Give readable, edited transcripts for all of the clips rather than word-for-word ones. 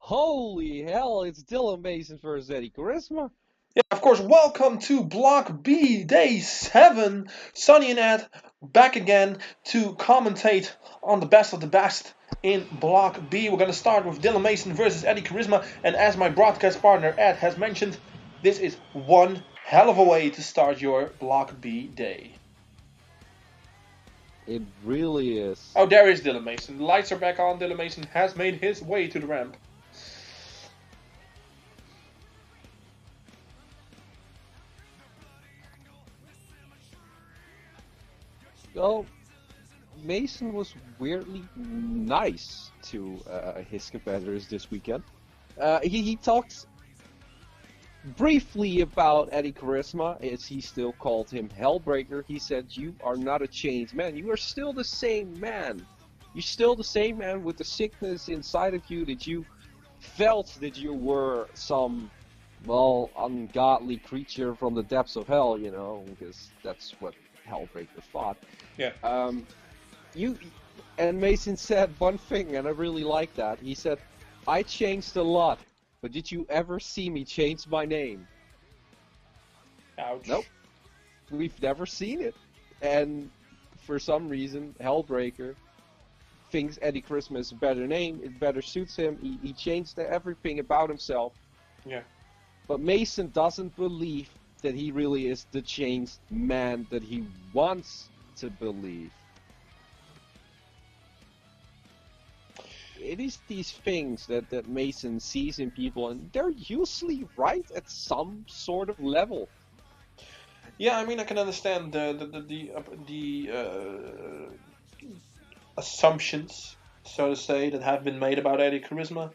Holy hell, it's Dylan Mason versus Eddie Charisma. Yeah, of course, welcome to Block B, Day 7. Sonny and Ed back again to commentate on the best of the best in Block B. We're going to start with Dylan Mason versus Eddie Charisma. And as my broadcast partner Ed has mentioned, this is one hell of a way to start your Block B day. It really is. Oh, there is Dylan Mason. The lights are back on. Dylan Mason has made his way to the ramp. Well, Mason was weirdly nice to his competitors this weekend. He talked briefly about Eddie Charisma, as he still called him Hellbreaker. He said, "You are not a changed man. You are still the same man. You're still the same man with the sickness inside of you that you felt that you were some, well, ungodly creature from the depths of hell, because that's what Hellbreaker thought." Yeah. You and Mason said one thing, and I really like that. He said, "I changed a lot, but did you ever see me change my name?" Ouch. Nope, we've never seen it. And for some reason, Hellbreaker thinks Eddie Charisma is a better name. It better suits him. He changed everything about himself. Yeah. But Mason doesn't believe that he really is the changed man that he wants to believe. It is these things that Mason sees in people, and they're usually right at some sort of level. Yeah, I mean, I can understand the assumptions, so to say, that have been made about Eddie Charisma.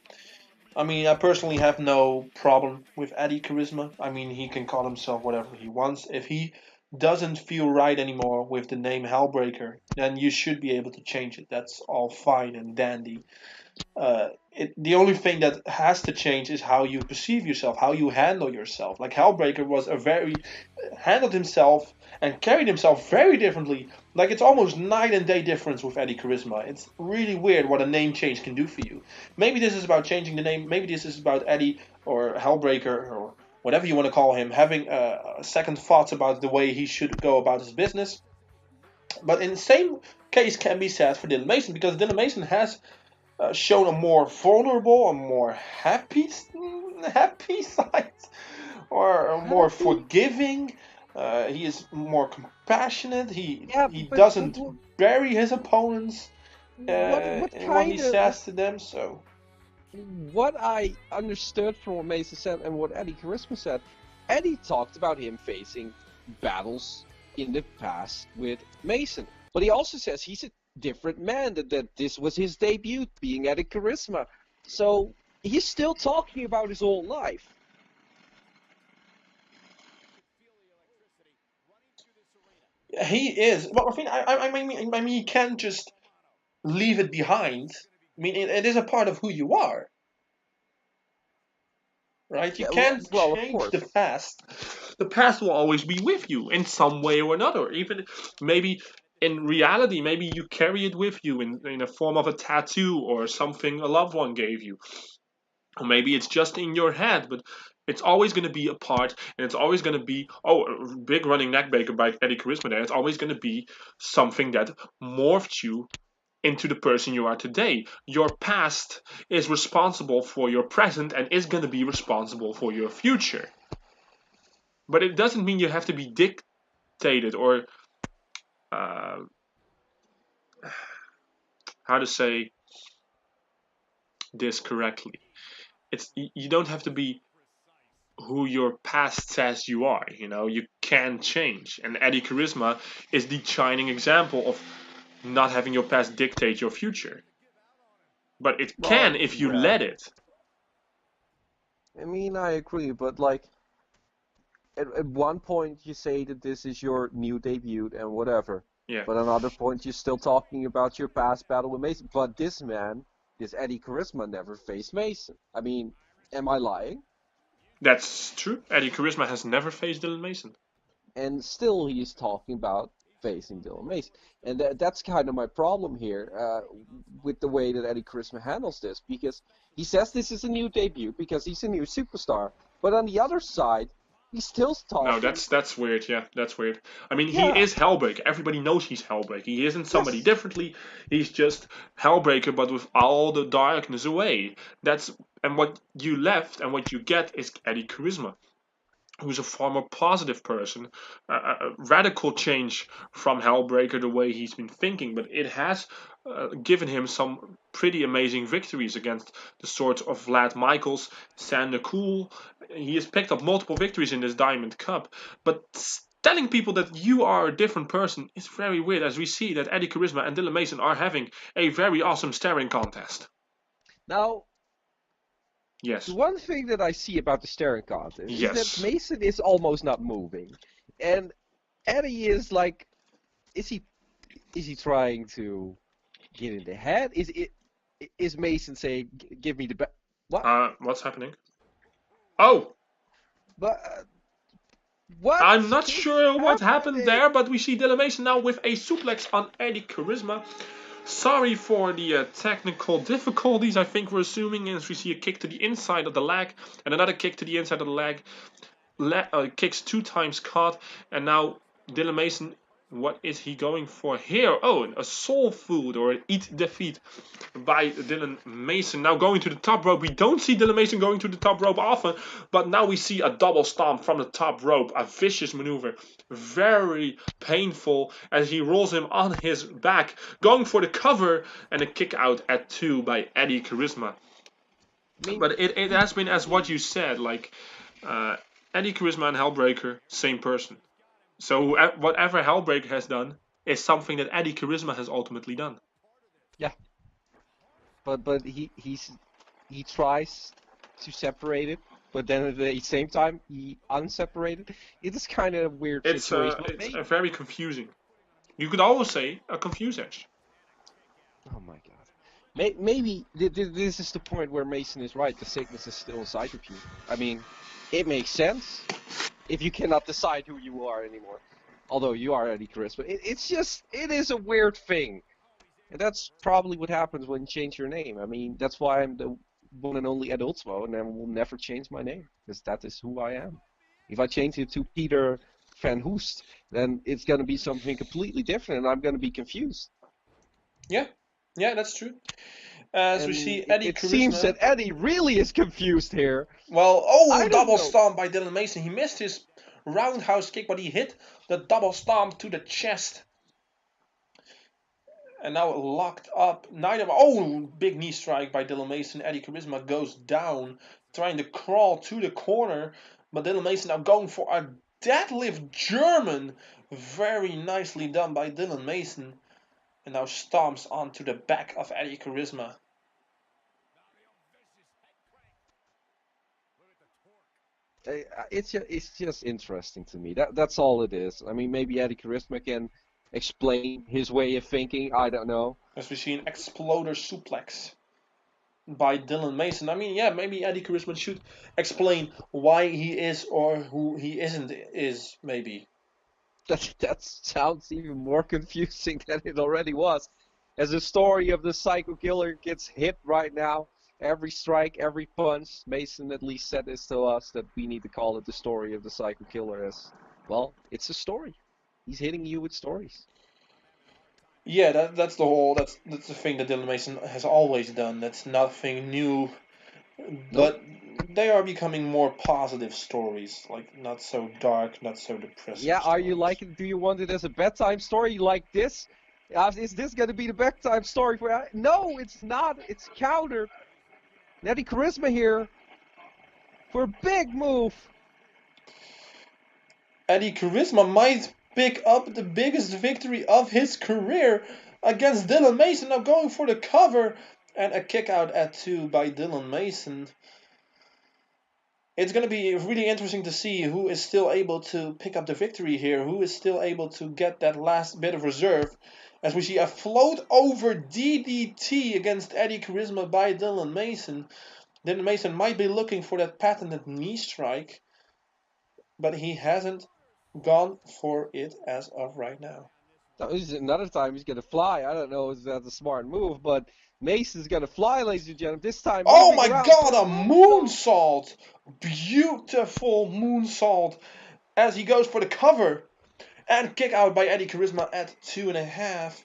I mean, I personally have no problem with Eddie Charisma. I mean, he can call himself whatever he wants. If he doesn't feel right anymore with the name Hellbreaker, then you should be able to change it. That's all fine and dandy. The only thing that has to change is how you perceive yourself, how you handle yourself. Like Hellbreaker was a very handled himself and carried himself very differently. Like it's almost night and day difference with Eddie Charisma. It's really weird what a name change can do for you. Maybe this is about changing the name. Maybe this is about Eddie or Hellbreaker or whatever you want to call him having second thoughts about the way he should go about his business. But in the same case can be said for Dylan Mason because Dylan Mason has shown a more vulnerable, a more happy side, or a more Happy? forgiving. He is more compassionate. He Yeah, he but doesn't bury his opponents what in what he kind of says to them. So what I understood from what Mason said and what Eddie Charisma said, Eddie talked about him facing battles in the past with Mason. But he also says he's a different man, that this was his debut being Eddie Charisma. So he's still talking about his whole life. he is. Well, I think I mean he can't just leave it behind. I mean, it is a part of who you are, right? You Yeah, can't well, of change the course. past. The past will always be with you in some way or another. Even maybe in reality, maybe you carry it with you in a form of a tattoo or something a loved one gave you. Or maybe it's just in your head, but it's always going to be a part, and it's always going to be, oh, a big running neckbreaker by Eddie Charisma there. It's always going to be something that morphed you into the person you are today. Your past is responsible for your present and is going to be responsible for your future. But it doesn't mean you have to be dictated or uh, how to say this correctly. It's you don't have to be who your past says you are. You can change, and Eddie Charisma is the shining example of not having your past dictate your future. But it can Well, if you yeah. let it. I mean, I agree, but like at one point you say that this is your new debut and whatever, Yeah, but another point you're still talking about your past battle with Mason. But this man, this Eddie Charisma, never faced Mason. I mean, am I lying? that's true. Eddie Charisma has never faced Dylan Mason. And still he is talking about facing Dylan Mason. And that's kind of my problem here with the way that Eddie Charisma handles this, because he says this is a new debut because he's a new superstar. But on the other side, he's still No, talking. that's weird. Yeah, that's weird. I mean, he Yeah, is Hellbreaker. Everybody knows he's Hellbreaker. He isn't somebody yes. differently. He's just Hellbreaker, but with all the darkness away. That's and what you left and what you get is Eddie Charisma, who's a far more positive person, a radical change from Hellbreaker the way he's been thinking, but it has given him some pretty amazing victories against the sorts of Vlad Michaels, Sander Cool. He has picked up multiple victories in this Diamond Cup, but telling people that you are a different person is very weird, as we see that Eddie Charisma and Dylan Mason are having a very awesome staring contest. Now, the Yes. one thing that I see about the staring contest is that Yes. Mason is almost not moving, and Eddie is like, is he trying to get in the head? Is Mason saying, "Give me the back"? What? What's happening? Oh, But what I'm not is sure what happened happening? there, but we see Dylan Mason now with a suplex on Eddie Charisma. Sorry for the technical difficulties. I think we're assuming as we see a kick to the inside of the leg and another kick to the inside of the leg. Kicks 2 times caught, and now Dylan Mason. What is he going for here? Oh, a soul food or an eat defeat by Dylan Mason. Now going to the top rope. We don't see Dylan Mason going to the top rope often, but now we see a double stomp from the top rope. A vicious maneuver. Very painful as he rolls him on his back. Going for the cover and a kick out at 2 by Eddie Charisma. I mean, But it has been as what you said, like uh, Eddie Charisma and Hellbreaker, same person. So whatever Hellbreaker has done is something that Eddie Charisma has ultimately done. yeah, but he tries to separate it, but then at the same time he unseparated. It is kind of a weird situation. But It's a maybe, very confusing. You could always say a confuse edge. oh my god, maybe this is the point where Mason is right. The sickness is still inside of you. I mean, it makes sense if you cannot decide who you are anymore. Although you are Eddie Charisma, it's just it is a weird thing. And that's probably what happens when you change your name. I mean, that's why I'm the one and only Ed Ultimo, and I will never change my name, because that is who I am. If I change it to Peter Van Hoest, then it's going to be something completely different, and I'm going to be confused. Yeah, yeah, that's true. As we And see Eddie it seems Charisma. that Eddie really is confused here. Well, oh, I don't double know. stomp by Dylan Mason. He missed his roundhouse kick, but he hit the double stomp to the chest. And now locked up. Neither. Oh, big knee strike by Dylan Mason. Eddie Charisma goes down, trying to crawl to the corner. But Dylan Mason now going for a deadlift German. Very nicely done by Dylan Mason. And now stomps onto the back of Eddie Charisma. It's just interesting to me. That's all it is. I mean, maybe Eddie Charisma can explain his way of thinking. I don't know. As we see an exploder suplex by Dylan Mason. I mean, yeah, maybe Eddie Charisma should explain why he is or who he isn't is, maybe. That sounds even more confusing than it already was. As the story of the Psycho Killer gets hit right now, every strike, every punch, Mason at least said this to us that we need to call it the story of the Psycho Killer as, well, it's a story. He's hitting you with stories. Yeah, that's the thing that Dylan Mason has always done. That's nothing new, Nope. but they are becoming more positive stories, like not so dark, not so depressive Yeah, are you stories. liking? Do you want it as a bedtime story like this? Is this gonna be the bedtime story for? No, it's not. It's countered. Eddie Charisma here for a big move. Eddie Charisma might pick up the biggest victory of his career against Dylan Mason. Now going for the cover and a kick out at 2 by Dylan Mason. It's going to be really interesting to see who is still able to pick up the victory here, who is still able to get that last bit of reserve. As we see a float over DDT against Eddie Charisma by Dylan Mason. Dylan Mason might be looking for that patented knee strike, but he hasn't gone for it as of right now. Another time he's gonna fly. I don't know if that's a smart move, but Mason's gonna fly, ladies and gentlemen. This time Oh moving my around god, for a a moonsault. moonsault! Beautiful moonsault as he goes for the cover. And kick out by Eddie Charisma at 2.5.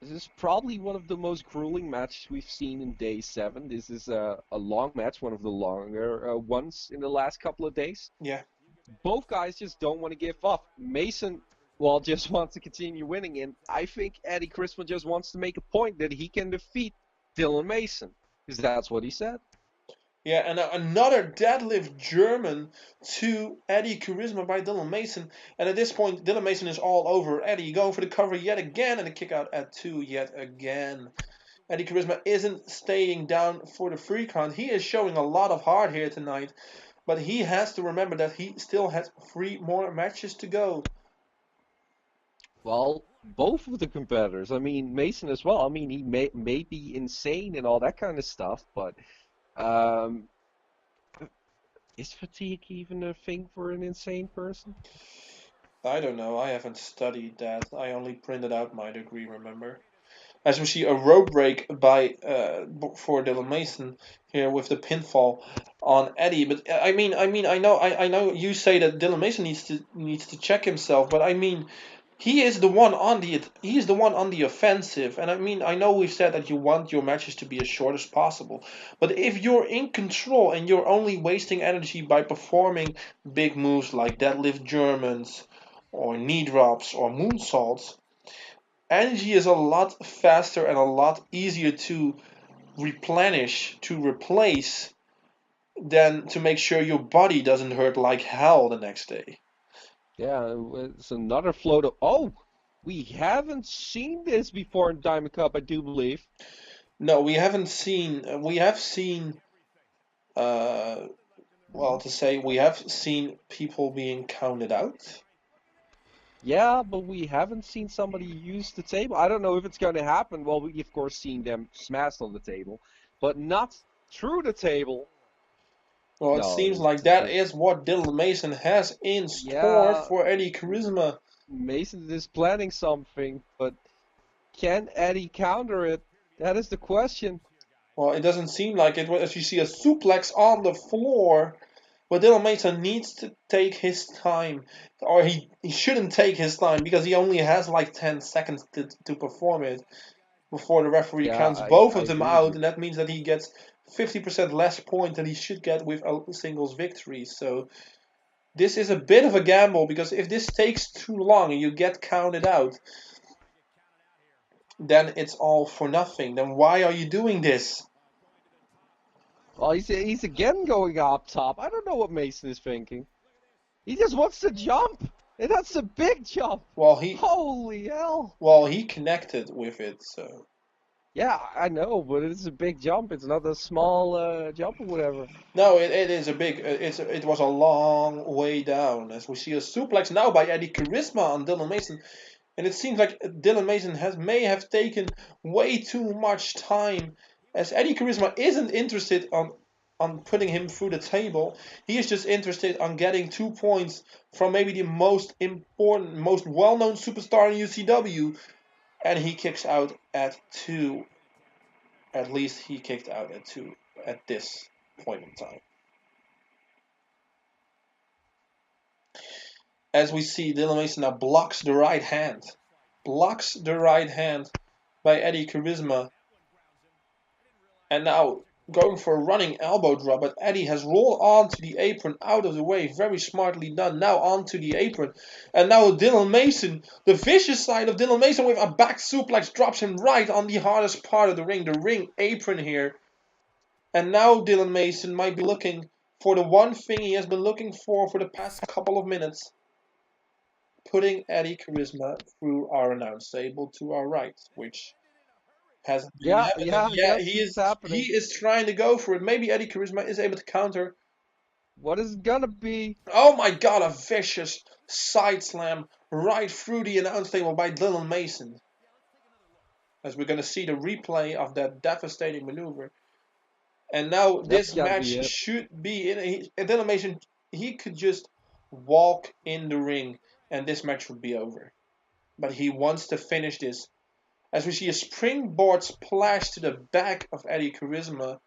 This is probably one of the most grueling matches we've seen in day 7. This is a long match, one of the longer ones in the last couple of days. Yeah. Both guys just don't want to give up. Mason, well, just wants to continue winning, and I think Eddie Charisma just wants to make a point that he can defeat Dylan Mason, because that's what he said. Yeah, and another deadlift German to Eddie Charisma by Dylan Mason. And at this point, Dylan Mason is all over Eddie, going for the cover yet again, and a kick out at 2 yet again. Eddie Charisma isn't staying down for the free count. He is showing a lot of heart here tonight, but he has to remember that he still has 3 more matches to go. Well, both of the competitors. I mean, Mason as well. I mean, he may be insane and all that kind of stuff, but um, is fatigue even a thing for an insane person? I don't know. I haven't studied that. I only printed out my degree, remember? As we see a rope break by for Dylan Mason here with the pinfall on Eddie. But I know you say that Dylan Mason needs to check himself, but I mean, he is the one on the offensive, and I mean, I know we've said that you want your matches to be as short as possible, but if you're in control and you're only wasting energy by performing big moves like deadlift Germans or knee drops or moonsaults, energy is a lot faster and a lot easier to replenish, to replace, than to make sure your body doesn't hurt like hell the next day. Yeah, it's another float of. Oh, we haven't seen this before in Diamond Cup, I do believe. No, we haven't seen. We have seen. Uh, well, to say we have seen people being counted out. Yeah, but we haven't seen somebody use the table. I don't know if it's going to happen. Well, we of course seen them smashed on the table, but not through the table. Well, it No, seems like that is what Dylan Mason has in store yeah, for Eddie Charisma. Mason is planning something, but can Eddie counter it? That is the question. Well, it doesn't seem like it. As you see a suplex on the floor, but Dylan Mason needs to take his time, or he shouldn't take his time because he only has like 10 seconds to perform it before the referee Yeah, counts both I of them agree with out, you. and that means that he gets 50% less point than he should get with a singles victory. So this is a bit of a gamble because if this takes too long and you get counted out, then it's all for nothing. Then why are you doing this? Well, he's again going up top. I don't know what Mason is thinking. He just wants to jump, and that's a big jump. Well, he Holy hell! well he connected with it, so. Yeah, I know, but it's a big jump. It's not a small jump or whatever. No, it is a big. It was a long way down. As we see a suplex now by Eddie Charisma on Dylan Mason, and it seems like Dylan Mason may have taken way too much time. As Eddie Charisma isn't interested on putting him through the table, he is just interested on getting 2 points from maybe the most important, most well-known superstar in UCW, and he kicks out at 2. At least he kicked out at 2 at this point in time. As we see, Dylan Mason now blocks the right hand. Blocks the right hand by Eddie Charisma. And now going for a running elbow drop, but Eddie has rolled onto the apron out of the way. Very smartly done. Now onto the apron. And now Dylan Mason, the vicious side of Dylan Mason with a back suplex, drops him right on the hardest part of the ring apron here. And now Dylan Mason might be looking for the one thing he has been looking for the past couple of minutes. Putting Eddie Charisma through our announce table to our right, which hasn't been Yeah, happening yeah, I yet. guess it's happening. He is trying to go for it. Maybe Eddie Charisma is able to counter. What is it gonna be? Oh my god, a vicious side slam right through the announce table by Dylan Mason. As we're going to see the replay of that devastating maneuver. And now That's this gotta be match it. should be in. Dylan Mason, he could just walk in the ring and this match would be over. but he wants to finish this. As we see a springboard splash to the back of Eddie Charisma.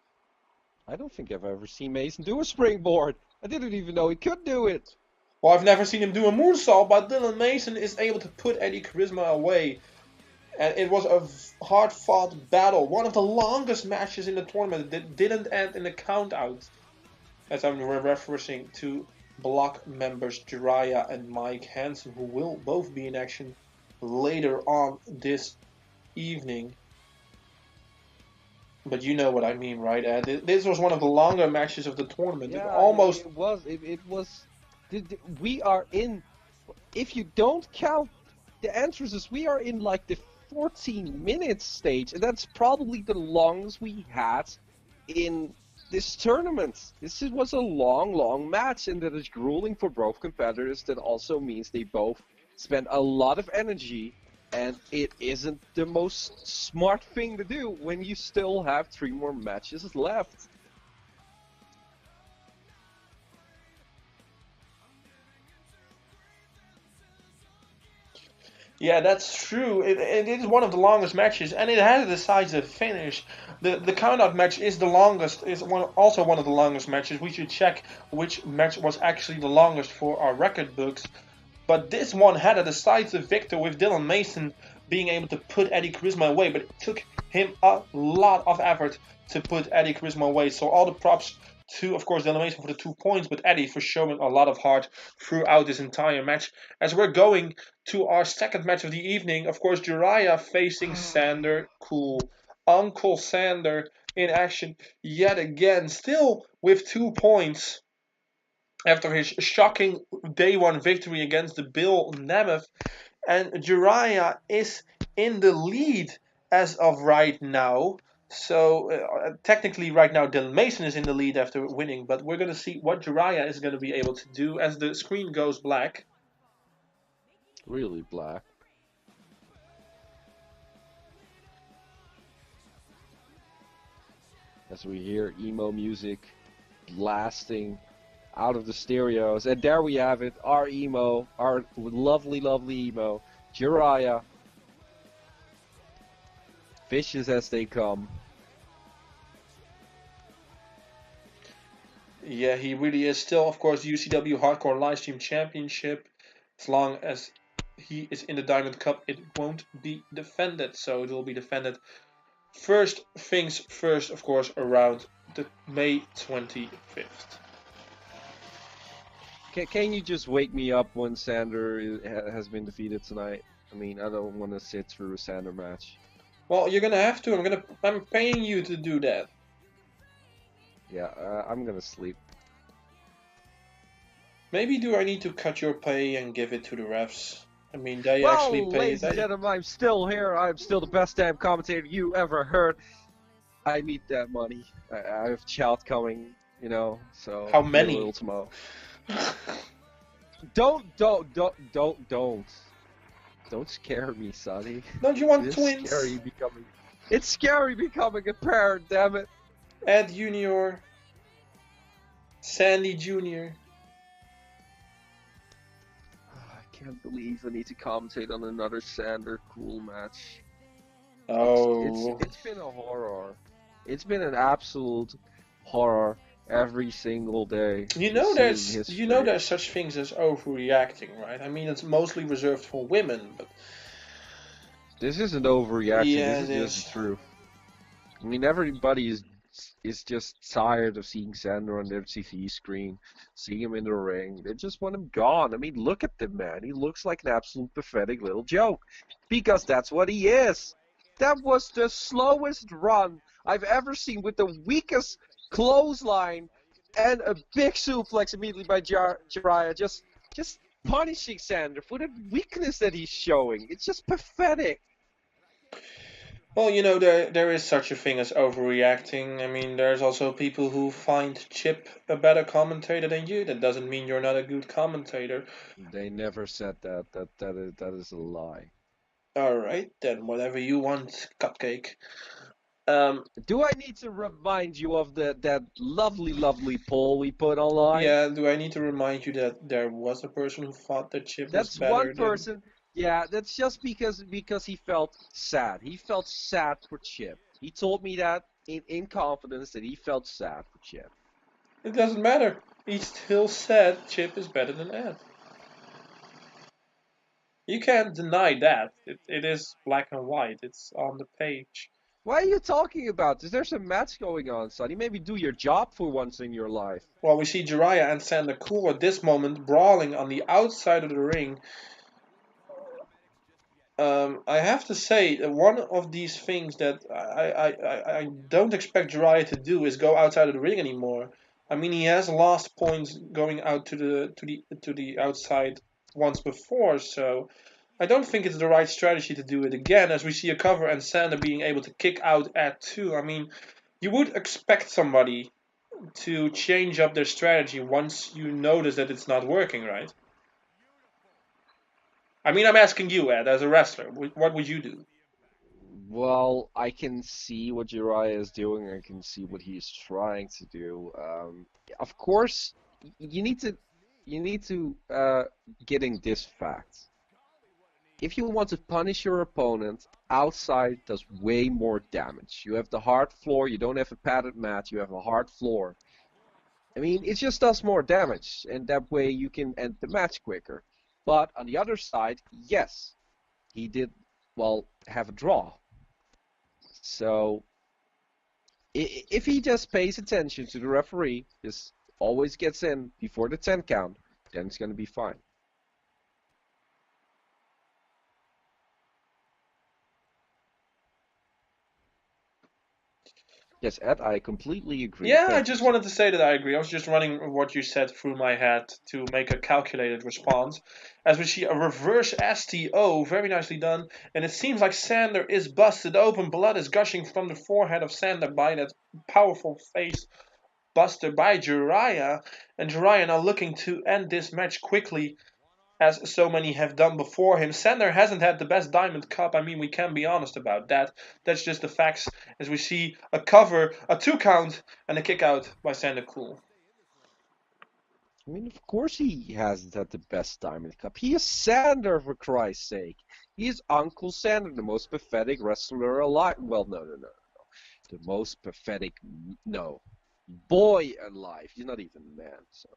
I don't think I've ever seen Mason do a springboard. I didn't even know he could do it. Well, I've never seen him do a moonsault, but Dylan Mason is able to put Eddie Charisma away. And it was a hard-fought battle, one of the longest matches in the tournament that didn't end in a count-out. As I'm referencing to block members Jiraiya and Mike Hansen, who will both be in action later on this evening. But you know what I mean, right, Ed? This was one of the longer matches of the tournament. Yeah, Almost. it was. It was. We are in. If you don't count the entrances, we are in like the 14 minutes stage, and that's probably the longest we had in this tournament. This was a long match, and that is grueling for both competitors. That also means they both spent a lot of energy, and it isn't the most smart thing to do when you still have 3 more matches left. Yeah, that's true. It is one of the longest matches, and it has a decisive finish. The count-out match is the longest. Also one of the longest matches. We should check which match was actually the longest for our record books. But this one had a decisive victor with Dylan Mason being able to put Eddie Charisma away. But it took him a lot of effort to put Eddie Charisma away. So all the props to, of course, Dylan Mason for the 2 points, but Eddie for showing a lot of heart throughout this entire match. As we're going to our second match of the evening, of course, Jiraiya facing Sander. Cool. Uncle Sander in action yet again, still with 2 points after his shocking day 1 victory against the Bill Nemeth. And Jiraiya is in the lead as of right now. So technically right now Dylan Mason is in the lead after winning, but we're going to see what Jiraiya is going to be able to do as the screen goes black. Really black. As we hear emo music blasting out of the stereos. And there we have it, our emo, our lovely emo, Jiraiya. Vicious as they come. Yeah, he really is still, of course, UCW Hardcore Livestream Championship. As long as he is in the Diamond Cup, it won't be defended. So it will be defended first things first, of course, around the May 25th. Can you just wake me up when Sander has been defeated tonight? I mean, I don't want to sit through a Sander match. Well, you're gonna have to. I'm paying you to do that. Yeah, I'm gonna sleep. Maybe do I need to cut your pay and give it to the refs? I mean, they well, actually pay. Ladies and gentlemen, I'm still here. I'm still the best damn commentator you ever heard. I need that money. I have a child coming, you know. So how many? Ultimo. Don't scare me, Sonny. Don't you want twins? It's scary becoming a parent, damn it. Ed Junior, Sandy Junior. I can't believe I need to commentate on another Sander cool match. Oh, it's been a horror. It's been an absolute horror every single day. You know there's such things as overreacting, right? I mean, it's mostly reserved for women, but this isn't overreaction. Yeah, this is just the truth. I mean, everybody is just tired of seeing Sander on their TV screen, seeing him in the ring. They just want him gone. I mean, look at the man. He looks like an absolute pathetic little joke, because that's what he is. That was the slowest run I've ever seen, with the weakest clothesline and a big suplex immediately by Jiraiya, just punishing Sander for the weakness that he's showing. It's just pathetic. Well, you know, there is such a thing as overreacting. I mean, there's also people who find Chip a better commentator than you. That doesn't mean you're not a good commentator. They never said that. That is a lie. All right, then whatever you want, Cupcake. Do I need to remind you of that lovely poll we put online? Yeah, do I need to remind you that there was a person who thought that Chip was better? That's one person. Yeah, that's just because he felt sad. He felt sad for Chip. He told me that in confidence that he felt sad for Chip. It doesn't matter. He still said Chip is better than Ed. You can't deny that. It is black and white. It's on the page. Why are you talking about this? There's a match going on, Sonny. Maybe do your job for once in your life. Well, we see Jiraiya and Sander Cool at this moment brawling on the outside of the ring. I have to say that one of these things that I don't expect Jiraiya to do is go outside of the ring anymore. I mean, he has lost points going out to the outside once before, so I don't think it's the right strategy to do it again. As we see a cover and Sander being able to kick out at 2. I mean, you would expect somebody to change up their strategy once you notice that it's not working, right? I mean, I'm asking you, Ed, as a wrestler, what would you do? Well, I can see what Jiraiya is doing. I can see what he's trying to do. Of course, you need to getting this fact. If you want to punish your opponent, outside does way more damage. You have the hard floor. You don't have a padded mat. You have a hard floor. I mean, it just does more damage, and that way you can end the match quicker. But on the other side, yes, he did, well, have a draw. So if he just pays attention to the referee, just always gets in before the 10 count, then it's going to be fine. Yes, Ed, I completely agree. Yeah, I Thank you, just sir. wanted to say that I agree. I was just running what you said through my head to make a calculated response. As we see a reverse STO, very nicely done. And it seems like Sander is busted open. Blood is gushing from the forehead of Sander by that powerful face buster by Jiraiya. And Jiraiya now looking to end this match quickly, as so many have done before him. Sander hasn't had the best Diamond Cup. I mean, we can be honest about that. That's just the facts. As we see a cover, a 2 count, and a kick out by Sander Cool. I mean, of course he hasn't had the best Diamond Cup. He is Sander, for Christ's sake. He is Uncle Sander, the most pathetic wrestler alive. Well, no. The most pathetic, no, boy alive. He's not even a man, so.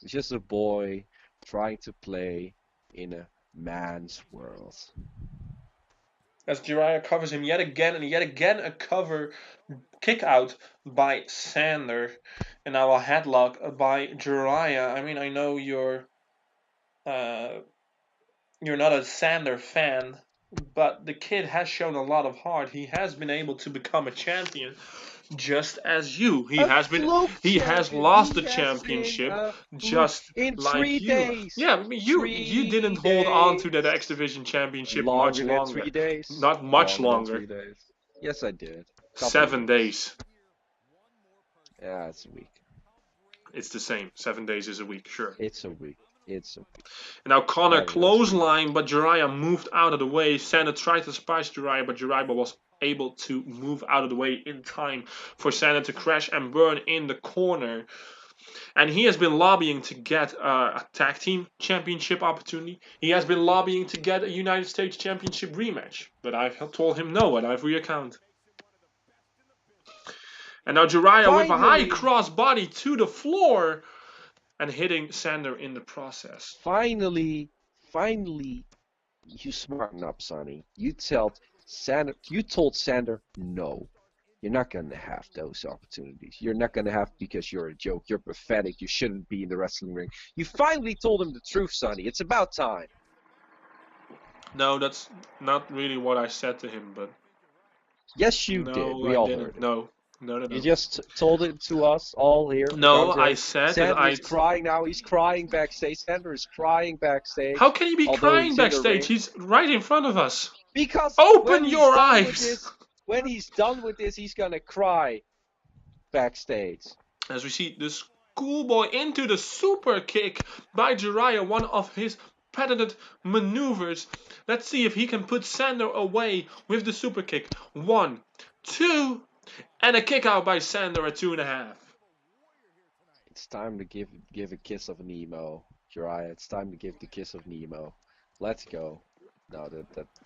He's just a boy trying to play in a man's world. As Jiraiya covers him yet again, and yet again a cover kick out by Sander. And now a headlock by Jiraiya. I mean, I know you're not a Sander fan, but the kid has shown a lot of heart. He has been able to become a champion, just as you. A fluke He has champion. lost the He has been championship, a fluke just in like three you. days. Yeah, I mean, you didn't 3 hold on to days. that X Division championship much Longer than longer. 3 days. Not much Longer than longer. 3 days. Yes, I did. Couple 7 weeks. days. Yeah, it's a week. It's the same. 7 days is a week, sure. It's a week. It's a week. And now Connor Very nice. clothesline, but Jiraiya moved out of the way. Sander tried to surprise Jiraiya, but Jiraiya was able to move out of the way in time for Sander to crash and burn in the corner. And he has been lobbying to get a tag team championship opportunity. He has been lobbying to get a United States Championship rematch. But I've told him no at every account. And now Jiraiya with a high cross body to the floor and hitting Sander in the process. Finally, you smarten up, Sonny. You told Sander, no, you're not gonna have those opportunities. You're not gonna have because you're a joke. You're pathetic. You shouldn't be in the wrestling ring. You finally told him the truth, Sonny. It's about time. No, that's not really what I said to him, but yes, you did. We all heard it. No. You just told it to us all here. No, I said Sander is crying now. He's crying backstage. Sander is crying backstage. How can he be crying backstage? He's right in front of us. Because open your eyes. When he's done with this, he's gonna cry backstage. As we see the schoolboy into the super kick by Jiraiya, one of his patented maneuvers. Let's see if he can put Sander away with the super kick. 1, 2, and a kick out by Sander at 2.5. It's time to give a kiss of an emo. Jiraiya. It's time to give the kiss of Nemo. Let's go. No,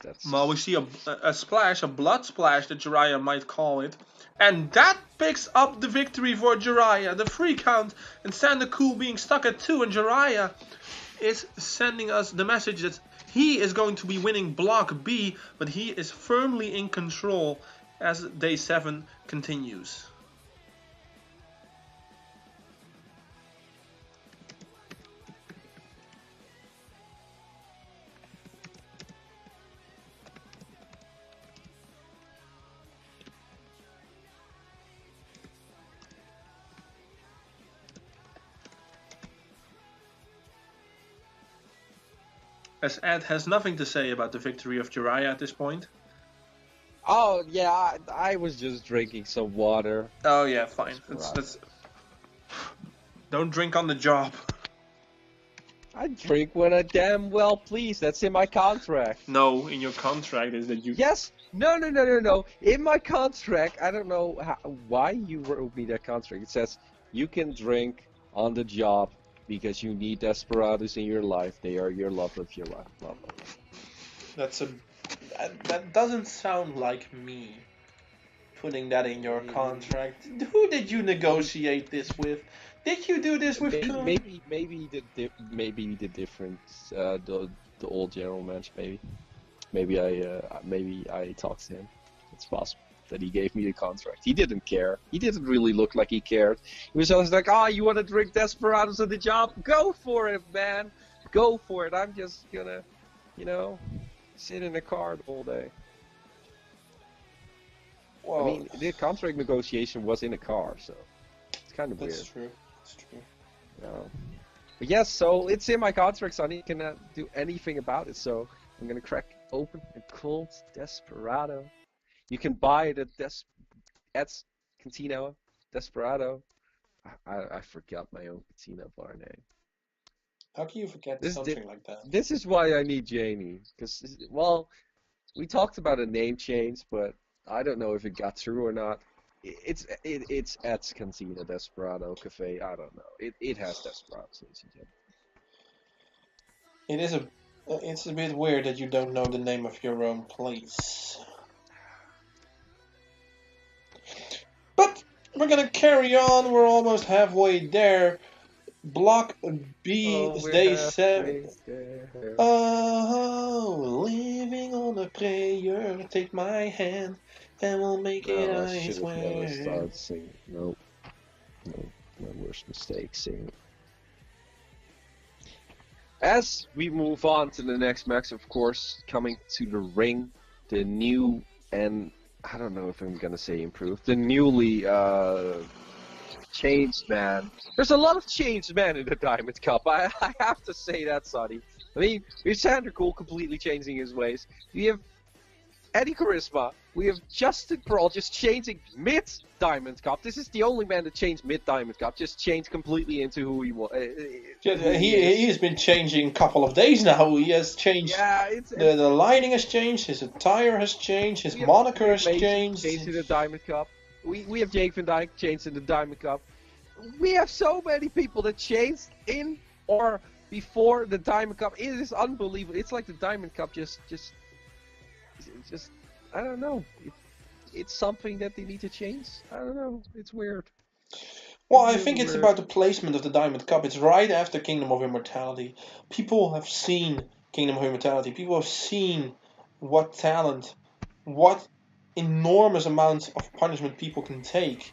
that's. Well, we see a splash, a blood splash that Jiraiya might call it. And that picks up the victory for Jiraiya. The 3 count and Sandacool being stuck at 2, and Jiraiya is sending us the message that he is going to be winning Block B, but he is firmly in control as Day 7 continues. As Ed has nothing to say about the victory of Jiraiya at this point. Oh yeah, I was just drinking some water. Oh yeah, fine. That's... Don't drink on the job. I drink when I damn well please. That's in my contract. No, in your contract is that you... Yes. No. In my contract, I don't know why you wrote me that contract. It says you can drink on the job because you need desperados in your life. They are your love of your life. Blah, blah, blah. That doesn't sound like me putting that in your contract. Who did you negotiate this with? Did you do this with? Maybe the difference. The old general manager. Maybe I talked to him. It's possible that he gave me the contract. He didn't care. He didn't really look like he cared. He was always like, you want to drink desperados on the job? Go for it, man. Go for it. I'm just gonna, sit in a car the whole day. Well, I mean, the contract negotiation was in a car, so it's kind of weird. That's true. That's true. But yes, so it's in my contract, so I cannot do anything about it. So I'm gonna crack open a cold Desperado. You can buy it at Cantina Desperado. I forgot my own Cantina bar name. How can you forget something like that? This is why I need Jamie, because we talked about a name change, but I don't know if it got through or not. It's at Cantina Desperado Cafe. I don't know. It has Desperados. It's a bit weird that you don't know the name of your own place. But we're gonna carry on. We're almost halfway there. Block B, Day 7. Oh, living on a prayer. Take my hand and we'll make it. I swear. Never started singing. Nope. My worst mistake singing. As we move on to the next match, of course, coming to the ring, the new and I don't know if I'm gonna say improved, the newly changed man. There's a lot of changed men in the Diamond Cup. I have to say that, Sonny. I mean, we have Sandacool completely changing his ways. We have Eddie Charisma. We have Justin Pearl just changing mid-Diamond Cup. This is the only man that changed mid-Diamond Cup. Just changed completely into who he was. He has been changing a couple of days now. He has changed. Yeah, the lighting has changed. His attire has changed. His moniker has changed. Changed in the Diamond Cup. We have Jake Van Dyke changed in the Diamond Cup. We have so many people that changed in or before the Diamond Cup. It is unbelievable. It's like the Diamond Cup just I don't know. It's something that they need to change. I don't know. It's weird. Well, I think it's about the placement of the Diamond Cup. It's right after Kingdom of Immortality. People have seen Kingdom of Immortality. People have seen what talent, what enormous amounts of punishment people can take.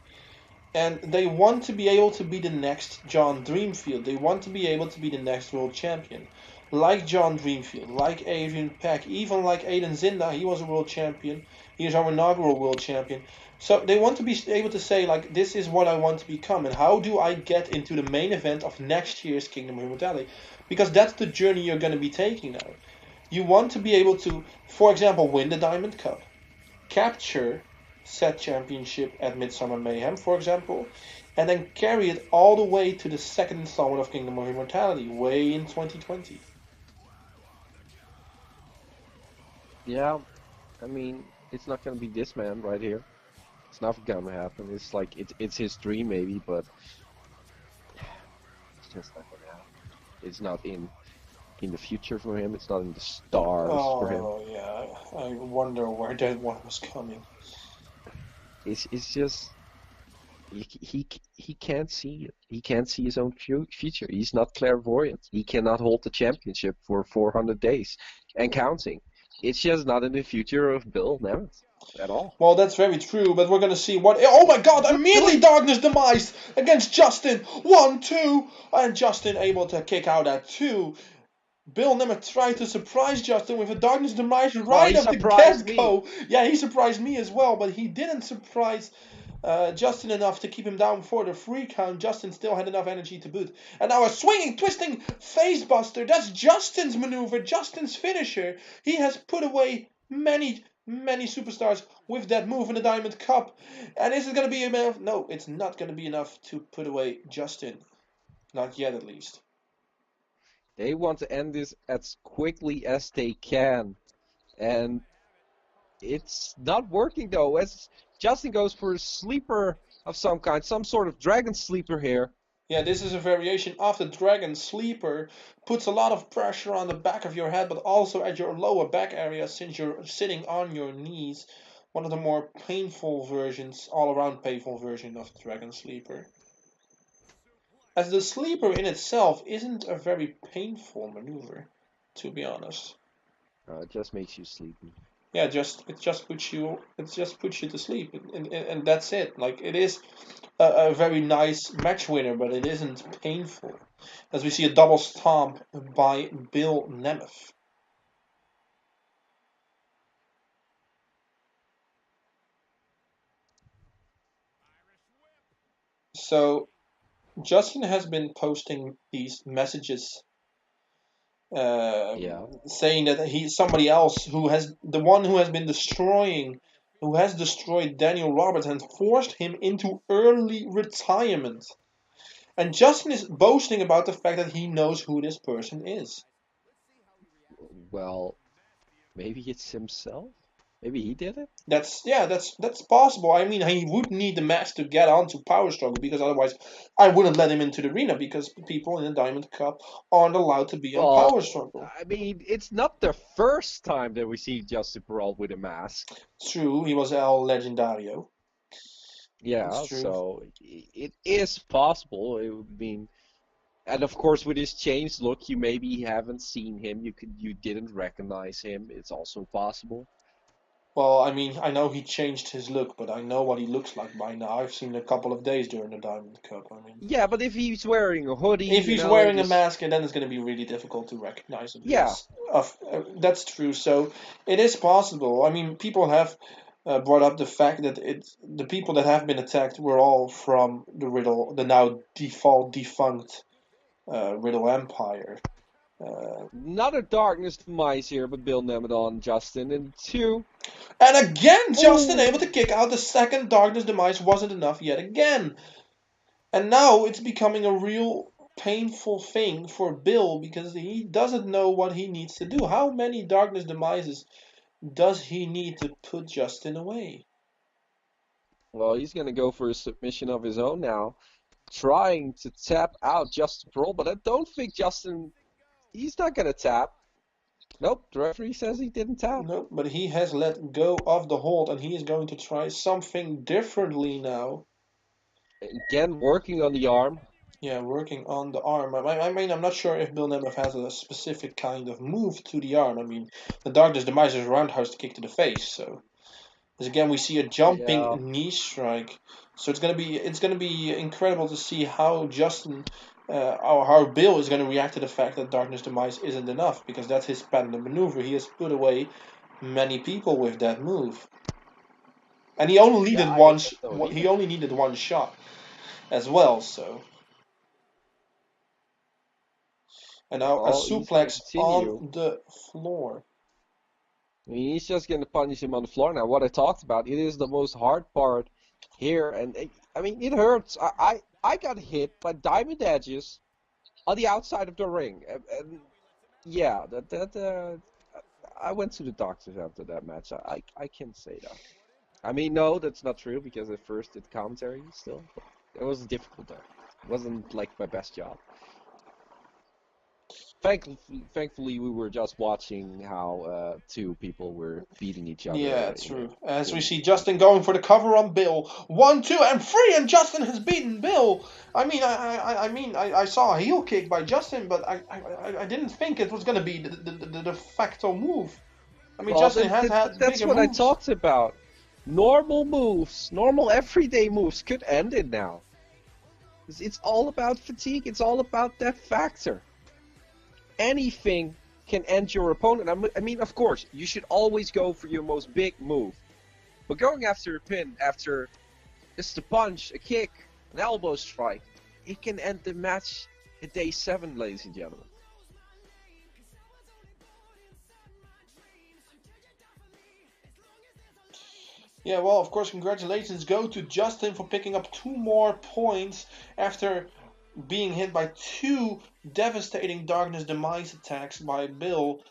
And they want to be able to be the next John Dreamfield. They want to be able to be the next world champion. Like John Dreamfield, like Adrian Peck, even like Aiden Zinda, he was a world champion. He is our inaugural world champion. So they want to be able to say, like, this is what I want to become, and how do I get into the main event of next year's Kingdom of Immortality? Because that's the journey you're going to be taking now. You want to be able to, for example, win the Diamond Cup, capture said championship at Midsummer Mayhem, for example, and then carry it all the way to the second installment of Kingdom of Immortality, way in 2020. Yeah, I mean, it's not gonna be this man right here. It's not gonna happen. It's like it's his dream maybe, but it's just not gonna happen. It's not in the future for him. It's not in the stars for him. Oh yeah, I wonder where that one was coming. It's just he can't see it. He can't see his own future. He's not clairvoyant. He cannot hold the championship for 400 days and counting. It's just not in the future of Bill Nemeth at all. Well, that's very true, but we're gonna see what. Oh my God! Immediately, Darkness Demise against Justin. 1-2, and Justin able to kick out at 2. Bill Nemeth tried to surprise Justin with a Darkness Demise Well, right he off the surprised me. get-go. Yeah, he surprised me as well, but he didn't surprise Justin enough to keep him down for the 3 count. Justin still had enough energy to boot. And now a swinging, twisting facebuster. That's Justin's maneuver, Justin's finisher. He has put away many superstars with that move in the Diamond Cup. And is it going to be enough? No, it's not going to be enough to put away Justin. Not yet, at least. They want to end this as quickly as they can. And it's not working though, as Justin goes for a sleeper of some kind, some sort of dragon sleeper here. Yeah, this is a variation of the Dragon Sleeper. Puts a lot of pressure on the back of your head, but also at your lower back area since you're sitting on your knees. One of the more painful versions, all-around painful version of the Dragon Sleeper. As the sleeper in itself isn't a very painful maneuver, to be honest. It just makes you sleepy. Yeah, it just puts you to sleep, and that's it. Like, it is a very nice match winner, but it isn't painful. As we see a double stomp by Bill Nemeth. So Justin has been posting these messages saying that he's somebody else who has destroyed Daniel Roberts and forced him into early retirement. And Justin is boasting about the fact that he knows who this person is. Well, maybe it's himself? Maybe he did it? That's possible. I mean, he would need the match to get onto Power Struggle, because otherwise I wouldn't let him into the arena, because people in the Diamond Cup aren't allowed to be on Power Struggle. I mean, it's not the first time that we see Justin Peralta with a mask. True, he was El Legendario. Yeah, so it is possible. I mean, and of course, with his changed look, you maybe haven't seen him. You didn't recognize him. It's also possible. Well, I mean, I know he changed his look, but I know what he looks like by now. I've seen a couple of days during the Diamond Cup. I mean, yeah, but if he's wearing a hoodie, if he's wearing a mask, then it's going to be really difficult to recognize him. Yeah, that's true. So it is possible. I mean, people have brought up the fact that the people that have been attacked were all from the now defunct Riddle Empire. Not a darkness demise here, but Bill Nemeth on Justin, and 2. And again, Justin able to kick out. The second Darkness Demise wasn't enough yet again. And now it's becoming a real painful thing for Bill, because he doesn't know what he needs to do. How many Darkness Demises does he need to put Justin away? Well, he's going to go for a submission of his own now, trying to tap out Justin Pearl, but I don't think Justin... He's not going to tap. Nope, the referee says he didn't tap. Nope, but he has let go of the hold, and he is going to try something differently now. Again, working on the arm. Yeah, working on the arm. I mean, I'm not sure if Bill Nemeth has a specific kind of move to the arm. I mean, the Darkness Demise is a roundhouse kick to the face, so... As again, we see a jumping knee strike. So it's gonna be incredible to see how Justin... or how Bill is going to react to the fact that Darkness Demise isn't enough, because that's his patented maneuver. He has put away many people with that move, and he only needed he only needed one shot as well. So, and now a suplex on the floor. I mean, he's just going to punish him on the floor now. What I talked about, it is the most hard part here, and I mean, it hurts. I got hit by diamond edges on the outside of the ring, and yeah, I went to the doctors after that match. I can say that. I mean, no, that's not true, because at first did commentary still, but it was difficult there. It wasn't like my best job. Thankfully, we were just watching how two people were beating each Yeah, other. true. As we In see Justin going for the cover on Bill. 1, 2, and 3, and Justin has beaten Bill. I saw a heel kick by Justin, but I didn't think it was gonna be the de facto move. I mean, well, Justin has but had that's bigger what I moves. talked about. Normal moves, normal everyday moves could end it now. It's all about fatigue. It's all about that factor. Anything can end your opponent. I mean, of course, you should always go for your most big move. But going after a pin, after just a punch, a kick, an elbow strike, it can end the match at day 7, ladies and gentlemen. Yeah, well, of course, congratulations go to Justin for picking up 2 more points after being hit by 2 devastating Darkness Demise attacks by Bill,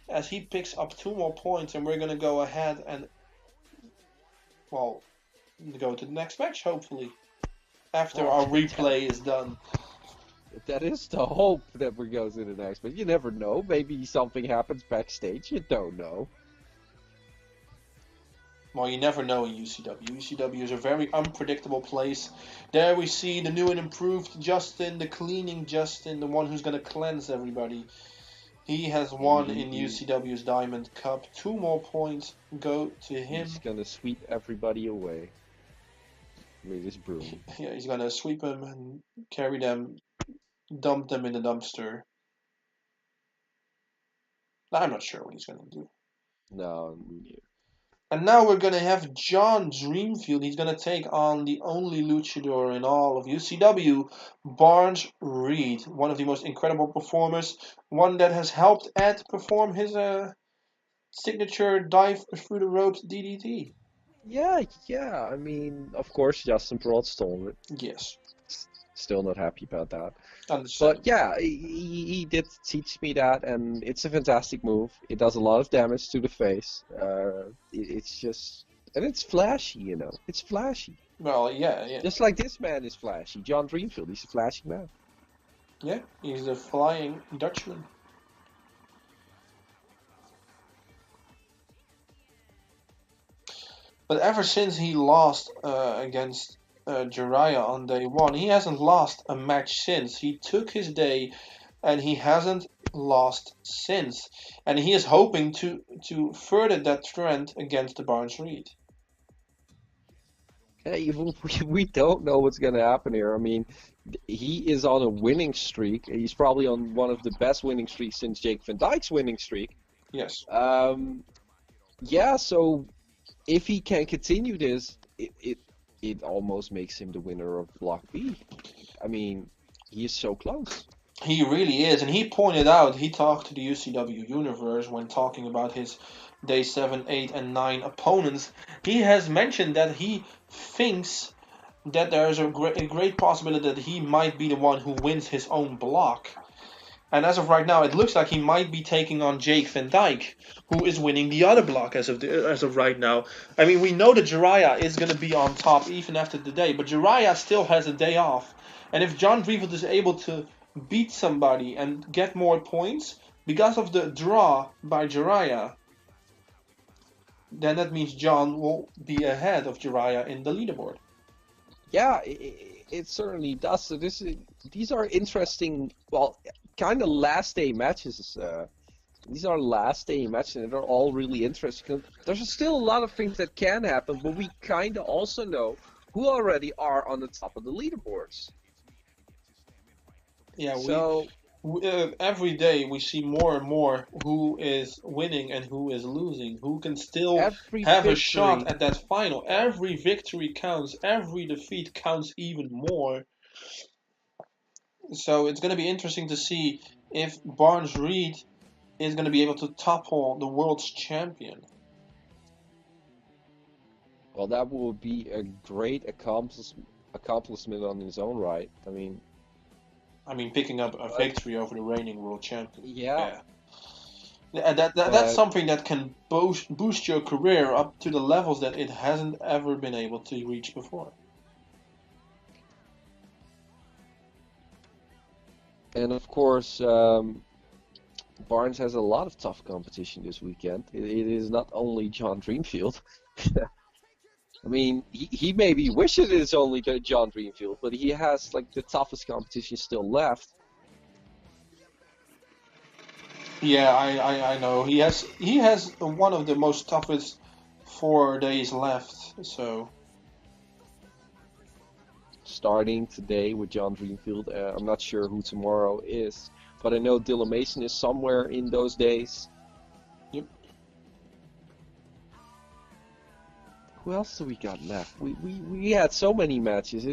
as he picks up 2 more points, and we're gonna go ahead and, well, go to the next match, hopefully, after our replay is done. That is the hope that we go to the next, but you never know. Maybe something happens backstage. You don't know. Well, you never know in UCW. UCW is a very unpredictable place. There we see the new and improved Justin, the cleaning Justin, the one who's going to cleanse everybody. He has won in UCW's Diamond Cup. 2 more points go to him. He's going to sweep everybody away with his broom. Yeah, he's going to sweep them and carry them, dump them in the dumpster. I'm not sure what he's going to do. No, me neither. And now we're going to have John Dreamfield. He's going to take on the only luchador in all of UCW, Barnes Reed. One of the most incredible performers. One that has helped Ed perform his signature dive through the ropes DDT. Yeah. I mean, of course, Justin Broad stole it. Yes. Still not happy about that. Understand. But yeah, he did teach me that, and it's a fantastic move. It does a lot of damage to the face. It's just, and it's flashy, you know. It's flashy. Well, yeah. Just like this man is flashy. John Dreamfield, he's a flashy man. Yeah, he's a flying Dutchman. But ever since he lost against Jiraiya on day 1, he hasn't lost a match since. He took his day, and he hasn't lost since. And he is hoping to further that trend against the Barnes Reed. Yeah, even we don't know what's going to happen here. I mean, he is on a winning streak. He's probably on one of the best winning streaks since Jake Van Dyke's winning streak. Yes. Yeah, so if he can continue this, it almost makes him the winner of Block B. I mean, he is so close. He really is, and he pointed out, he talked to the UCW Universe when talking about his day 7, 8, and 9 opponents. He has mentioned that he thinks that there is a great possibility that he might be the one who wins his own block. And as of right now, it looks like he might be taking on Jake Van Dyke, who is winning the other block as of right now. I mean, we know that Jiraiya is going to be on top even after the day, but Jiraiya still has a day off. And if John Dreamfield is able to beat somebody and get more points because of the draw by Jiraiya, then that means John will be ahead of Jiraiya in the leaderboard. Yeah, it certainly does. So these are interesting, well, kind of last day matches. These are last day matches, and they're all really interesting. There's still a lot of things that can happen, but we kind of also know who already are on the top of the leaderboards. Yeah, so every day we see more and more who is winning and who is losing, who can still have a shot at that final. Every victory counts, every defeat counts even more. So it's going to be interesting to see if Barnes Reed is going to be able to topple the world's champion. Well, that will be a great accomplishment on his own right. I mean, picking up a victory over the reigning world champion. Yeah. That's something that can boost your career up to the levels that it hasn't ever been able to reach before. And of course, Barnes has a lot of tough competition this weekend. It is not only John Dreamfield. I mean, he maybe wishes it's only John Dreamfield, but he has like the toughest competition still left. Yeah, I know. He has one of the most toughest 4 days left. So Starting today with John Dreamfield. I'm not sure who tomorrow is, but I know Dylan Mason is somewhere in those days. yep. Who else do we got left? We had so many matches.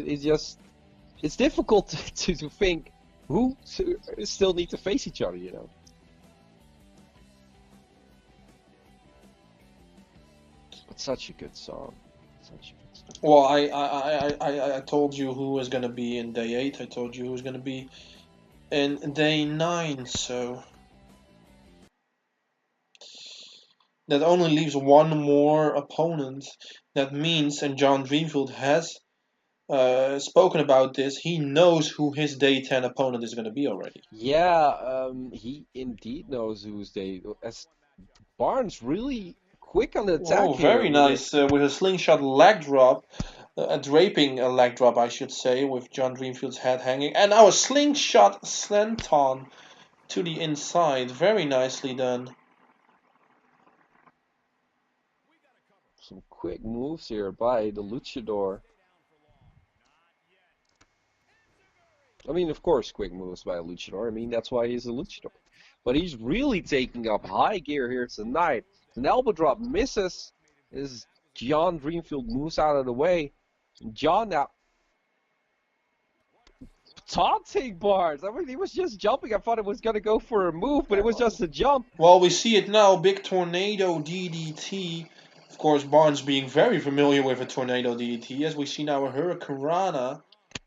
It's difficult to think who still need to face each other, you know. But such a good song. Such a good song. Well, I told you who was gonna be in day 8. I told you who was gonna be in day 9. So that only leaves one more opponent. That means, and John Dreamfield has spoken about this. He knows who his day 10 opponent is gonna be already. Yeah, he indeed knows who's they. As Barnes really quick on the attack Oh, here very with a nice with a slingshot leg drop. A draping leg drop, I should say, with John Dreamfield's head hanging. And now a slingshot slenton to the inside. Very nicely done. some quick moves here by the luchador. I mean, of course, quick moves by a luchador. I mean, that's why he's a luchador. But he's really taking up high gear here tonight. An elbow drop misses as John Dreamfield moves out of the way. John now taunting Barnes. I mean, he was just jumping. I thought it was going to go for a move, but it was just a jump. Well, we see it now. Big tornado DDT. Of course, Barnes being very familiar with a tornado DDT. As we see now a Hurricanrana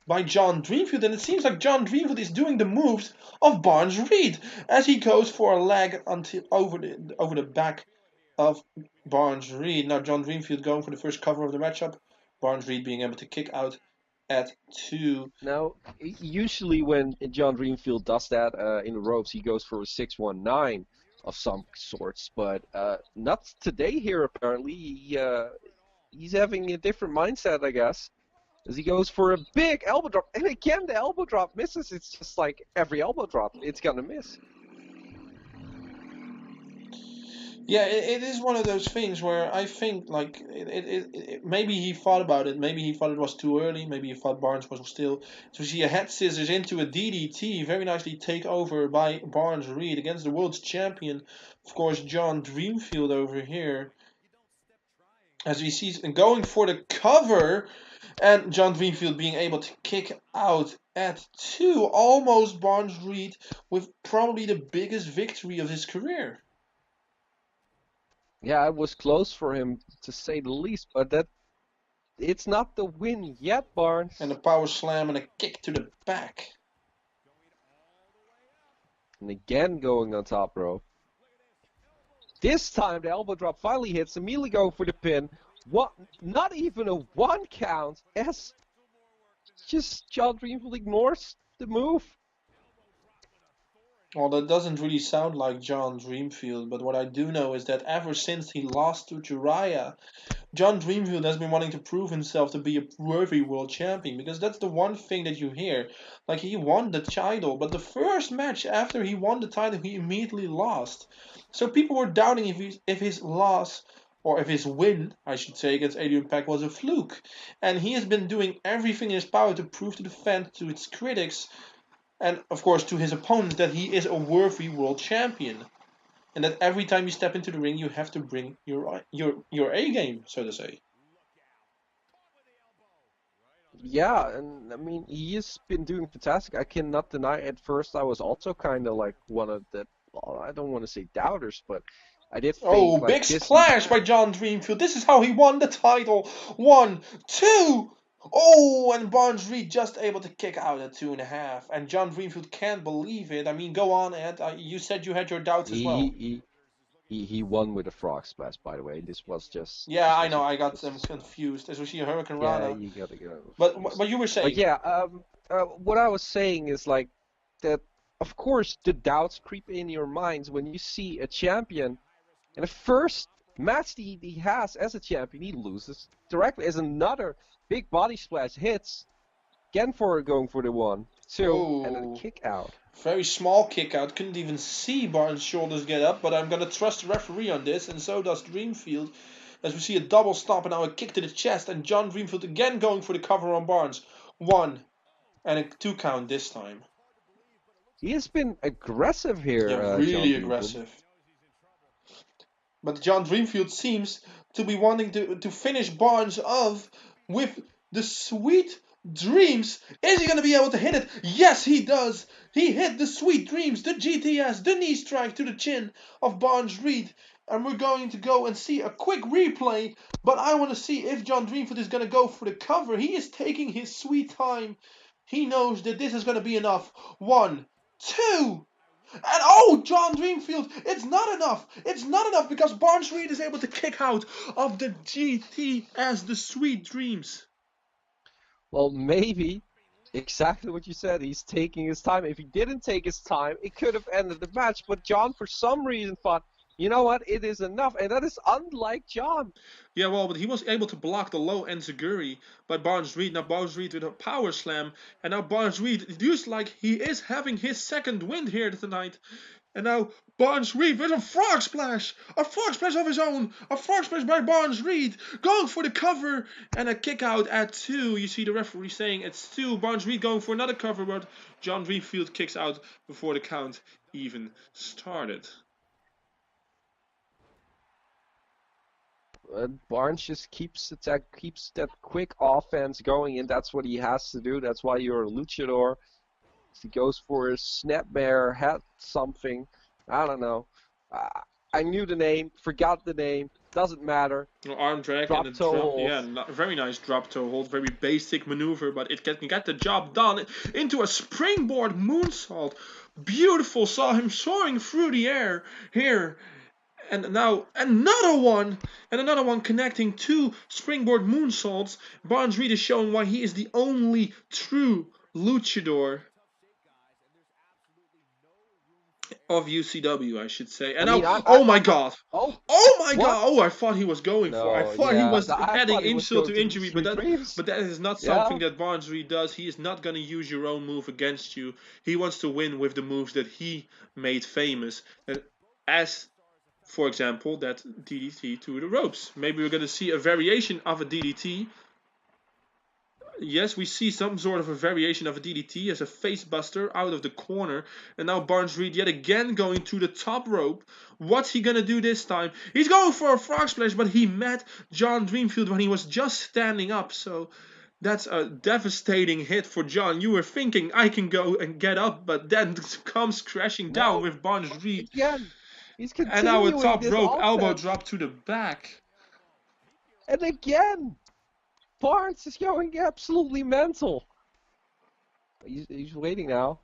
by John Dreamfield. And it seems like John Dreamfield is doing the moves of Barnes Reed as he goes for a leg until over the back of Barnes Reed. Now John Dreamfield going for the first cover of the matchup. Barnes Reed being able to kick out at 2. Now, usually when John Dreamfield does that in the ropes, he goes for a 619 of some sorts, but not today here apparently. He's having a different mindset, I guess, as he goes for a big elbow drop. And again, the elbow drop misses. It's just like every elbow drop, it's going to miss. Yeah, it is one of those things where I think like maybe he thought about it. Maybe he thought it was too early. Maybe he thought Barnes was still to see a head scissors into a DDT. Very nicely take over by Barnes Reed against the world's champion, of course, John Dreamfield over here. As we see going for the cover, and John Dreamfield being able to kick out at 2, almost Barnes Reed with probably the biggest victory of his career. Yeah, it was close for him to say the least, but it's not the win yet, Barnes. And a power slam and a kick to the back. And again going on top rope. This time the elbow drop finally hits, immediately going for the pin. What? Not even a 1 count, as just John Dreamfield ignores the move. Well, that doesn't really sound like John Dreamfield, but what I do know is that ever since he lost to Jiraiya, John Dreamfield has been wanting to prove himself to be a worthy world champion, because that's the one thing that you hear. Like, he won the title, but the first match after he won the title, he immediately lost. So people were doubting if his loss, or if his win, I should say, against Adrian Pac was a fluke. And he has been doing everything in his power to prove to the fans, to its critics, and of course to his opponents, that he is a worthy world champion. And that every time you step into the ring, you have to bring your A game, so to say. Yeah, and I mean, he has been doing fantastic. I cannot deny, at first I was also kind of like one of the, well, I don't want to say doubters, but I did think Oh, like big this. splash by John Dreamfield. This is how he won the title. 1, 2. Oh, and Barnes Reed just able to kick out at 2.5. And John Dreamfield can't believe it. I mean, go on, Ed. You said you had your doubts as He well. he won with a frog splash, by the way. This was just. Yeah, This I was know. a, I got this them is, confused. As we see a Hurricane yeah, Rana. you gotta go. But you were But saying. yeah, what I was saying is like that. of course, the doubts creep in your minds when you see a champion. And the first match he has as a champion, he loses directly as another big body splash hits. Again going for the 1, 2, and then a Oh, kick out. very small kick out. Couldn't even see Barnes' shoulders get up, but I'm going to trust the referee on this, and so does Dreamfield. As we see a double stomp and now a kick to the chest, and John Dreamfield again going for the cover on Barnes. 1 and a 2 count this time. He has been aggressive here, Yeah, John really Dreamfield. aggressive. But John Dreamfield seems to be wanting to finish Barnes off with the sweet dreams. Is he going to be able to hit it? Yes, he does. He hit the sweet dreams, the GTS, the knee strike to the chin of Barnes Reed. And we're going to go and see a quick replay. But I want to see if John Dreamfield is going to go for the cover. He is taking his sweet time. He knows that this is going to be enough. 1, 2. And oh, John Dreamfield, it's not enough. It's not enough because Barnes Reed is able to kick out of the GTS, the Sweet Dreams. Well, maybe exactly what you said. He's taking his time. If he didn't take his time, it could have ended the match. But John, for some reason, thought, you know what, it is enough. And that is unlike John. Yeah, well, but he was able to block the low enziguri by Barnes Reed. Now Barnes Reed with a power slam. And now Barnes Reed, it looks like he is having his second win here tonight. And now Barnes Reed with a frog splash of his own, a frog splash by Barnes Reed, going for the cover, and a kick out at 2. You see the referee saying it's 2. Barnes Reed going for another cover, but John Dreamfield kicks out before the count even started. Barnes just keeps that quick offense going, and that's what he has to do. That's why you're a luchador. He goes for his snap bear, had something. I don't know. I knew the name, forgot the name. Doesn't matter. Arm drag drop and a toe drop. hold. Yeah, very nice drop toe hold. Very basic maneuver, but it can get the job done into a springboard moonsault. Beautiful. Saw him soaring through the air here. And now another one connecting 2 springboard moonsaults. Barnes Reed is showing why he is the only true luchador of UCW, I should say. And oh my god! Oh my god! Oh, I thought he was going for. I thought he was adding insult to injury, but that is not something that Barnes Reed does. He is not going to use your own move against you. He wants to win with the moves that he made famous, as, for example, that DDT to the ropes. Maybe we're going to see a variation of a DDT. Yes, we see some sort of a variation of a DDT as a face buster out of the corner. And now Barnes Reed yet again going to the top rope. What's he going to do this time? He's going for a frog splash, but he met John Dreamfield when he was just standing up. So that's a devastating hit for John. You were thinking, I can go and get up, but then comes crashing down with Barnes Reed. Again, he's and now a top rope offense. Elbow drop to the back. And again, Barnes is going absolutely mental. He's waiting now.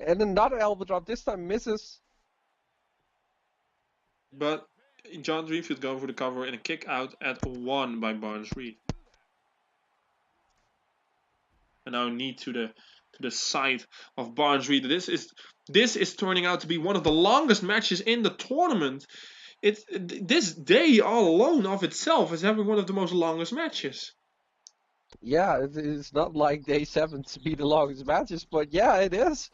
And another elbow drop. This time misses. But John Dreamfield going for the cover and a kick out at 1 by Barnes Reed. And now knee to the side of Barnes Reed. This is turning out to be one of the longest matches in the tournament. This day all alone of itself is having one of the most longest matches. Yeah, it's not like day 7 to be the longest matches, but yeah, it is.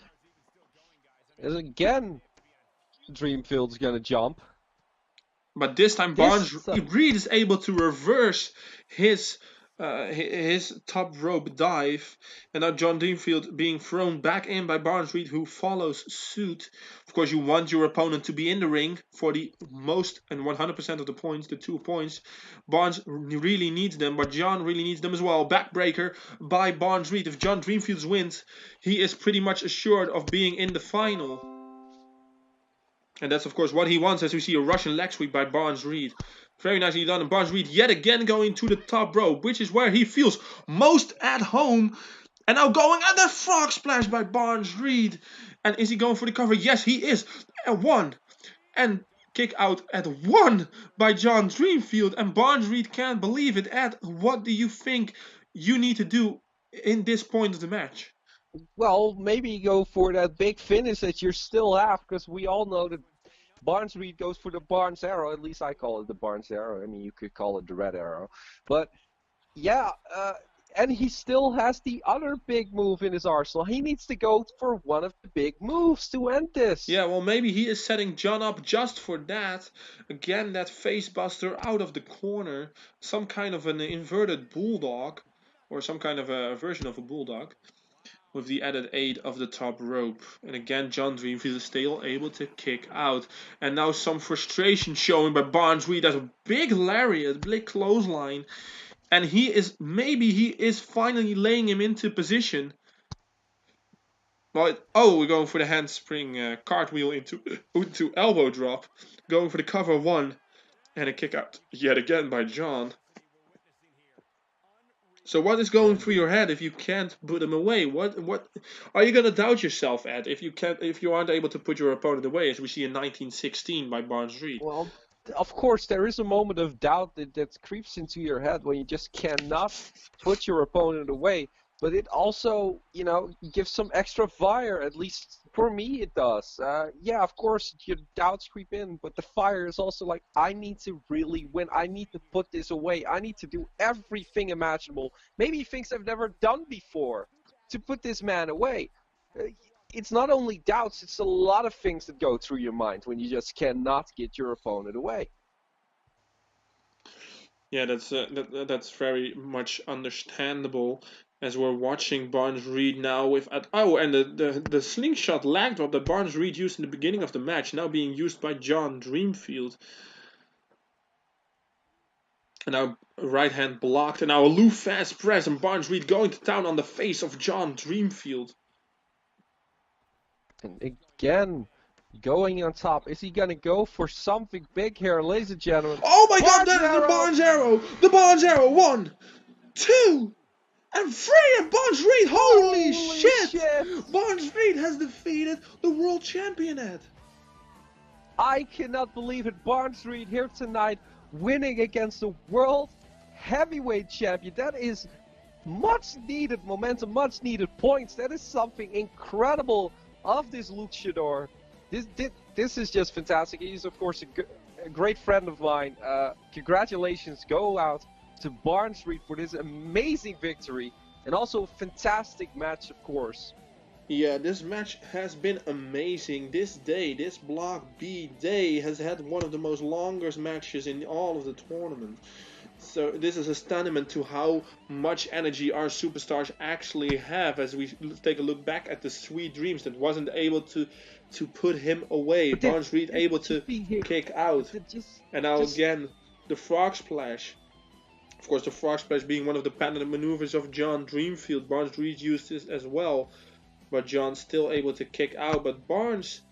And again, Dreamfield's gonna jump. But this time Barnes Reed is able to reverse his top rope dive, and now John Dreamfield being thrown back in by Barnes Reed, who follows suit. Of course, you want your opponent to be in the ring for the most and 100% of the points, the 2 points. Barnes really needs them, but John really needs them as well. Backbreaker by Barnes Reed. If John Dreamfield wins, he is pretty much assured of being in the final. And that's, of course, what he wants, as we see a Russian leg sweep by Barnes Reed. Very nicely done. And Barnes Reed yet again going to the top rope, which is where he feels most at home. And now going at the frog splash by Barnes Reed. And is he going for the cover? Yes, he is. At 1. And kick out at 1 by John Dreamfield. And Barnes Reed can't believe it. What do you think you need to do in this point of the match? Well, maybe go for that big finish that you still have, because we all know that Barnes Reed goes for the Barnes Arrow. At least I call it the Barnes Arrow. I mean, you could call it the Red Arrow. But yeah, and he still has the other big move in his arsenal. He needs to go for one of the big moves to end this. Yeah, well, maybe he is setting John up just for that. Again, that facebuster out of the corner. Some kind of an inverted bulldog. Or some kind of a version of a bulldog. With the added aid of the top rope. And again, John Dreamfield is still able to kick out. And now some frustration showing by Barnes Reed. That's a big lariat, big clothesline. And maybe he is finally laying him into position. Well, we're going for the handspring cartwheel into elbow drop. Going for the cover one. And a kick out yet again by John. So what is going through your head if you can't put him away? What are you gonna doubt yourself at if you aren't able to put your opponent away, as we see in 1916 by Barnes Reed? Well, of course, there is a moment of doubt that creeps into your head when you just cannot put your opponent away. But it also, gives some extra fire. At least for me, it does. Yeah, of course, your doubts creep in, but the fire is also like, I need to really win. I need to put this away. I need to do everything imaginable. Maybe things I've never done before to put this man away. It's not only doubts, it's a lot of things that go through your mind when you just cannot get your opponent away. Yeah, that's very much understandable. As we're watching Barnes Reed now and the slingshot lag drop that Barnes Reed used in the beginning of the match now being used by John Dreamfield. And now right hand blocked, and now a Lou fast press, and Barnes Reed going to town on the face of John Dreamfield. And again, going on top. Is he going to go for something big here, ladies and gentlemen? Oh my God, that is the Barnes Arrow! The Barnes Arrow, 1, 2, and 3, and Barnes Reed, holy shit! Barnes Reed has defeated the world champion, Ed. I cannot believe it. Barnes Reed here tonight, winning against the world heavyweight champion. That is much needed momentum, much needed points. That is something incredible of this luchador. This is just fantastic. He's, of course, a great friend of mine. Congratulations go out to Barnes Reed for this amazing victory, and also a fantastic match, of course. Yeah, this match has been amazing. This Block B day, has had one of the most longest matches in all of the tournament. So this is a testament to how much energy our superstars actually have, as we take a look back at the Sweet Dreams that wasn't able to put him away. Barnes Reed able to kick out. And now again, the Frog Splash. Of course, the Frog Splash being one of the patented maneuvers of John Dreamfield. Barnes Reed used this as well. But John's still able to kick out. But Barnes,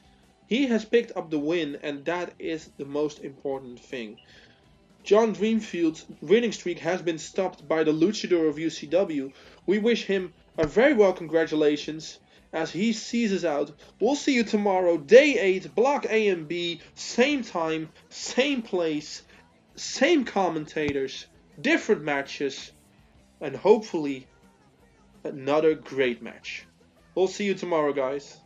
he has picked up the win, and that is the most important thing. John Dreamfield's winning streak has been stopped by the luchador of UCW. We wish him a very well congratulations as he seizes out. We'll see you tomorrow, day 8, Block A and B, same time, same place, same commentators, different matches, and hopefully another great match. We'll see you tomorrow, guys.